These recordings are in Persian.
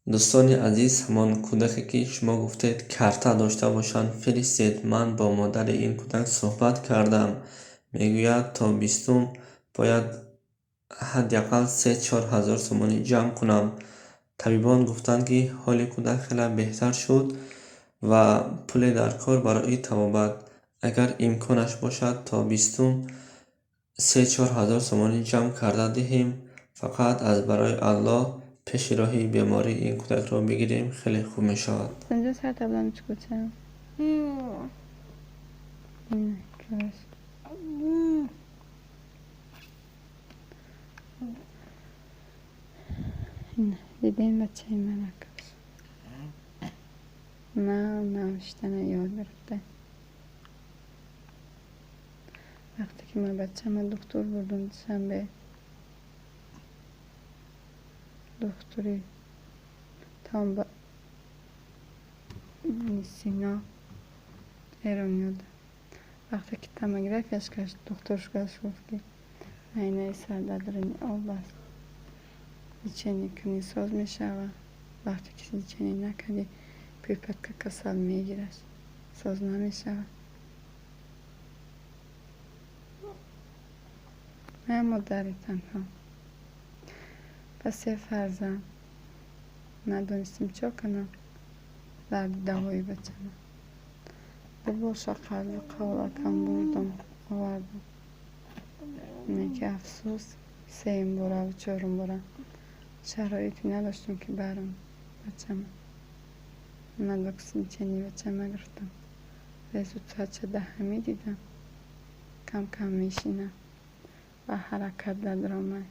دوستان عزیز، همان کودکی که شما گفتید کرته داشته باشند فرستید. من با مادر این کودک صحبت کردم، میگوید تا 20 باید حداقل 3-4 هزار تومانی جمع کنم. طبیبان گفتند که حال کودک خیلی بهتر شد و پول در کار برای طبابت اگر امکانش باشد تا 20 3-4 هزار تومانی جمع کرده دهیم. فقط از برای الله پیش راهی بیماری این کودک را بگیریم، خیلی خوب می شود. Sędzia Sarta Blanczkucia. دیدین بچه ملکش نوشتن یاد گرفته. وقتی که من بچه من دکتر بردم شنبه دکتری tam با سینا ایران یاد وقتی که تمگرافیش کشت دکترش گفت که اینه سرده دارین آب است چنین کنی ساز می شود. وقتی که چنین نکنی پیپت که کسل می گیرش ساز نمی شود. من مادری تنها پس یه فرزند ندونستیم چه کنم در دوایی بچنم با شقل قولکم بردم آوردم میگه افسوس 3 باره و 4 باره شرایطی نداشتم که برم بچم نداکسیم چنی بچم گرفتم رزو تا 10 دیدم کم کم میشینم و حرکت ندارم.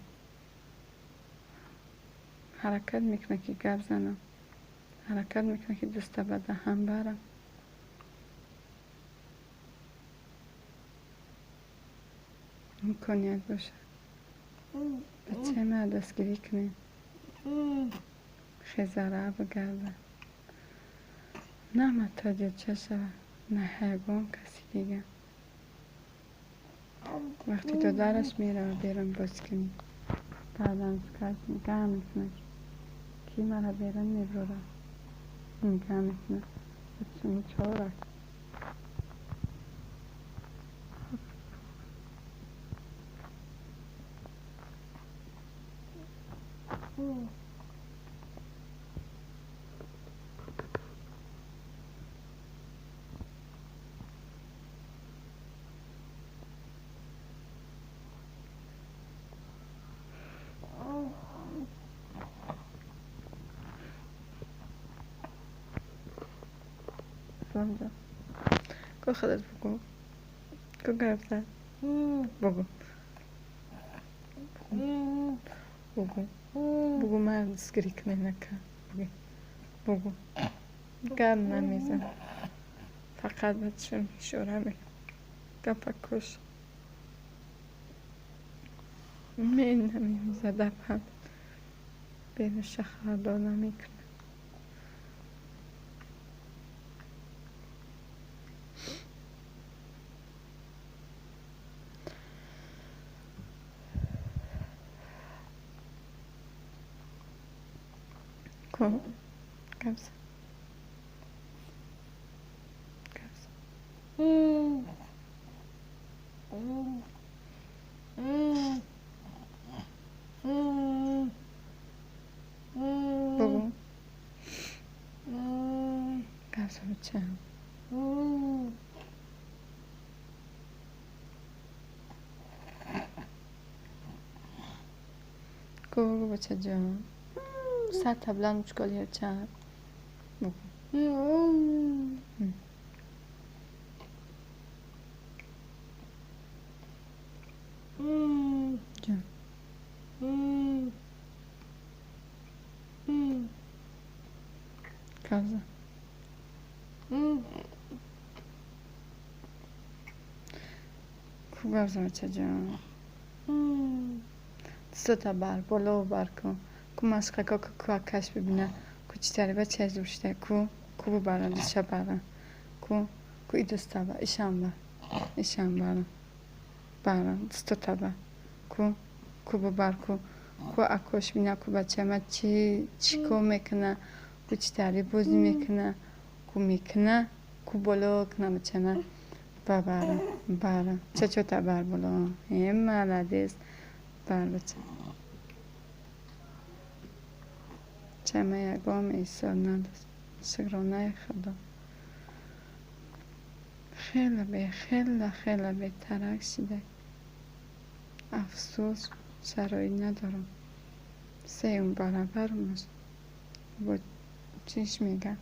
حرکت میکنه که گپ زنم، حرکت میکنه که دست به دهن برم. امکانیت باشه بچه من دستگیری کنه خیزره بگرده نه محتاج چه شود نه حیوان کسی دیگه. وقتی تو درش میره و بیرون باز کنی بعدم سکرد نگه میکنه کی مرا بیرون میبره نگه میکنه بچه چهارک کو خودت بگو کو گرفته بگو بگو من دستگیری کنه نکن بگو گرم نمیزن فقط بچه شوره میگم گپک کش من نمیزه دپم بین شخردار نمیکنه. کو گپس بگو گپس بچه کو بگو بچه جان سر تبلن مشکلی ها چند بگو جان کازا کو گپس بچه جان دستا بر بالا و بر کن کو مشقه که کش ببینه کو چی تره بچه از روشته کو برن دستا برن کو ای دستا بر ایشان برن دستا بر کو بر کو کو اکوش مینا کو بچه ما چی کو میکنه کو چی تاری بازی میکنه کو میکنه کو بلو کنه بچه ما بره چه تا بر بلو هم ملدیست بر بچه چه ما یکم ایسا ندست شکرانه خدا خیلی به ترک شده افسوس شرایی ندارم سه اون برابر مست با چیش میگن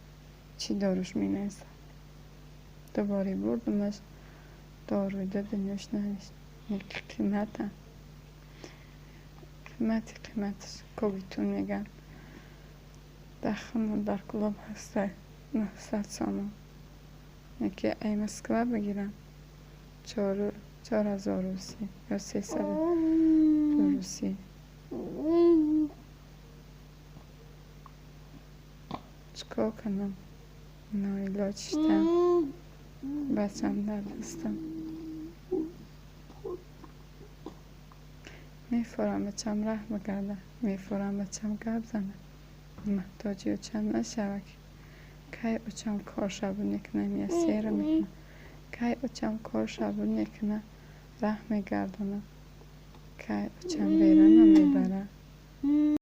چی داروش مینیسن دوباره بردمش داروی داده نوش نوشت قیمتش کوبیتون میگن دخمون در کلاب هسته 900 سامان یکی ای مسکوه بگیرم 4000 روسی یا 300 روسی چکار کنم نایلاج شدم بچم در دستم میفورم بچم رحم کرده میفورم بچم گرد زنه محتاجی و چند نشوه که اوچم کار شبون نکنم یا سیر میکنم که اوچم کار شبون نکنم رحم گردانم که اوچم بیرون میبره